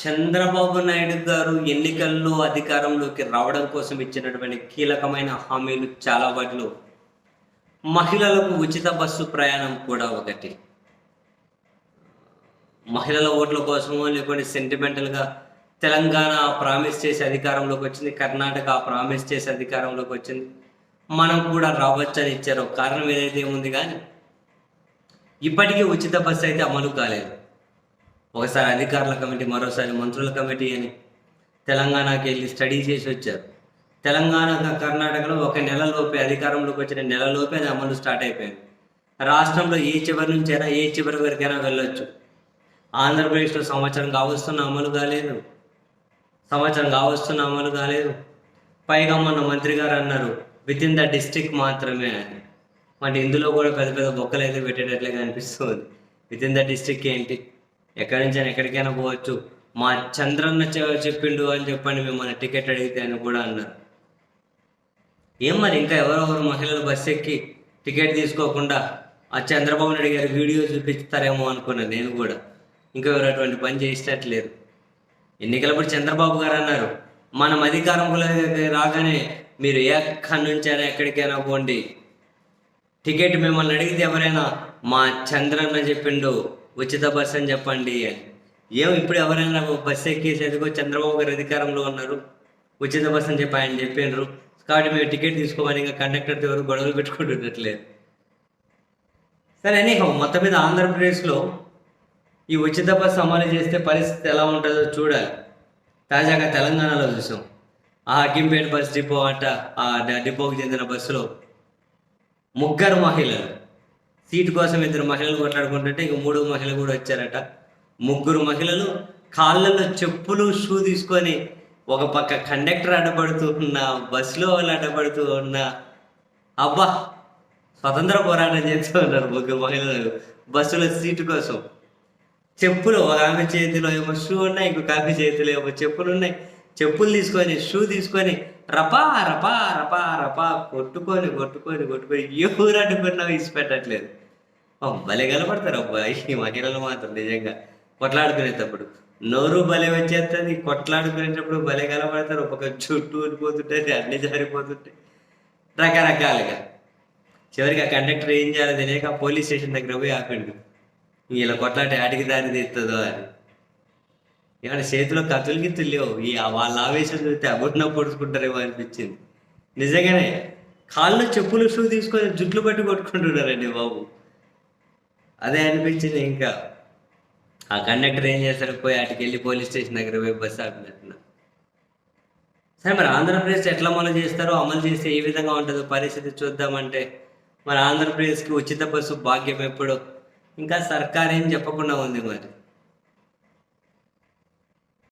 చంద్రబాబు నాయుడు గారు ఎన్నికల్లో అధికారంలోకి రావడం కోసం ఇచ్చినటువంటి కీలకమైన హామీలు చాలా వాటిలో మహిళలకు ఉచిత బస్సు ప్రయాణం కూడా ఒకటి. మహిళల ఓట్ల కోసమో లేకుంటే సెంటిమెంటల్గా తెలంగాణ ప్రామిస్ చేసి అధికారంలోకి వచ్చింది, కర్ణాటక ప్రామిస్ చేసి అధికారంలోకి వచ్చింది, మనం కూడా రావచ్చని ఇచ్చారు. కారణం ఏదైతే ఉంది, కానీ ఇప్పటికీ ఉచిత బస్సు అయితే అమలు కాలేదు. ఒకసారి అధికారుల కమిటీ, మరోసారి మంత్రుల కమిటీ అని తెలంగాణకి వెళ్ళి స్టడీ చేసి వచ్చారు. తెలంగాణ కర్ణాటకలో ఒక నెలలోపే, అధికారంలోకి వచ్చిన నెలలోపే అది అమలు స్టార్ట్ అయిపోయింది. రాష్ట్రంలో ఏ చివరి నుంచైనా ఏ చివరి వరకైనా వెళ్ళొచ్చు. ఆంధ్రప్రదేశ్లో సంవత్సరం కావస్తున్న అమలు కాలేదు. పైగా మొన్న మంత్రి గారు అన్నారు విత్ ఇన్ ద డిస్ట్రిక్ట్ మాత్రమే అని. అంటే ఇందులో కూడా పెద్ద పెద్ద బొక్కలు అయితే పెట్టేటట్లుగా అనిపిస్తుంది. విత్ ఇన్ ద డిస్ట్రిక్ట్ ఏంటి, ఎక్కడి నుంచైనా ఎక్కడికైనా పోవచ్చు, మా చంద్రన్న చెప్పిండు అని చెప్పండి మిమ్మల్ని టికెట్ అడిగితే అని కూడా అన్నారు. ఏం మరి ఇంకా ఎవరెవరు మహిళలు బస్సు ఎక్కి టికెట్ తీసుకోకుండా ఆ చంద్రబాబు నాయుడు గారి వీడియో చూపిస్తారేమో అనుకున్నాను నేను కూడా. ఇంకా ఎవరు అటువంటి పని చేసేటట్లేరు. ఎన్నికలప్పుడు చంద్రబాబు గారు అన్నారు మనం అధికారంలోకి రాగానే మీరు ఎక్కడి నుంచైనా ఎక్కడికైనా పోండి, టికెట్ మిమ్మల్ని అడిగితే ఎవరైనా మా చంద్రన్న చెప్పిండు ఉచిత బస్సు అని చెప్పండి అని. ఇప్పుడు ఎవరైనా బస్సు ఎక్కేసేదిగో చంద్రబాబు గారు అధికారంలో ఉన్నారు, ఉచిత బస్సు అని చెప్పి ఆయన చెప్పినారు కాబట్టి మేము టికెట్ తీసుకోమని ఇంకా కండక్టర్తో ఎవరు గొడవలు పెట్టుకుంటున్నట్లేదు. సరే, ఎనీహౌ మొత్తం మీద ఆంధ్రప్రదేశ్లో ఈ ఉచిత బస్సు అమలు చేస్తే పరిస్థితి ఎలా ఉంటుందో చూడాలి. తాజాగా తెలంగాణలో చూసాం. ఆ హకీంపేట బస్ డిపో ఆ డిపోకి చెందిన బస్సులో 3 మహిళలు, సీటు కోసం 2 మహిళలు కొట్లాడుకుంటుంటే ఇంక 3వ మహిళ కూడా వచ్చారట. 3 మహిళలు కాళ్ళల్లో చెప్పులు, షూ తీసుకొని ఒక పక్క కండక్టర్ అడ్డపడుతూ ఉన్నా, బస్సులో వాళ్ళు అడ్డపడుతూ ఉన్నా, అబ్బా స్వతంత్ర పోరాటం చేస్తూ ఉన్నారు 3 మహిళలు బస్సులో సీటు కోసం. చెప్పులు, ఒక ఆమె చేతిలో ఏమో షూ ఉన్నాయి, ఇంకొక ఆమె చేతిలో ఏమో చెప్పులు ఉన్నాయి. చెప్పులు తీసుకొని, షూ తీసుకొని రపా రపా రపా రపా కొట్టుకొని ఏ ఊరు అడ్డుకున్నావు ఇసి పెట్టట్లేదు. భలే కనపడతారు అబ్బాయి ఈ మహిళలు మాత్రం. నిజంగా కొట్లాడుకునేటప్పుడు నోరు భలే వచ్చేస్తుంది, కొట్లాడుకునేటప్పుడు భలే కనపడతారు. ఒక చుట్టూ ఊరిపోతుంటాయి, అన్ని జారిపోతుంటాయి రకరకాలుగా. చివరికి ఆ కండక్టర్ ఏం చేయాలో తెలియక పోలీస్ స్టేషన్ దగ్గర పోయి ఆపండు, ఇలా కొట్లాట ఆటికి దారి తీస్తుందో అని. ఏమైనా చేతిలో కత్తులు గిత్తులు లేవు. వాళ్ళ ఆవేశం చూస్తే అబుట్న పొడుచుకుంటారేమో అనిపించింది. నిజంగానే కాళ్ళు చెప్పులు, షూ తీసుకొని జుట్లు పట్టి కొట్టుకుంటున్నారండి బాబు. అదే అనిపించింది. ఇంకా ఆ కండక్టర్ ఏం చేస్తారు, పోయి అటుకి వెళ్ళి పోలీస్ స్టేషన్ దగ్గర పోయి బస్సు ఆపినట్టున్నా. సరే, మరి ఆంధ్రప్రదేశ్ ఎట్లా అమలు చేస్తారో, అమలు చేస్తే ఏ విధంగా ఉంటుందో పరిస్థితి చూద్దామంటే, మరి ఆంధ్రప్రదేశ్కి ఉచిత బస్సు భాగ్యం ఎప్పుడో ఇంకా సర్కార్ ఏం చెప్పకుండా ఉంది మరి.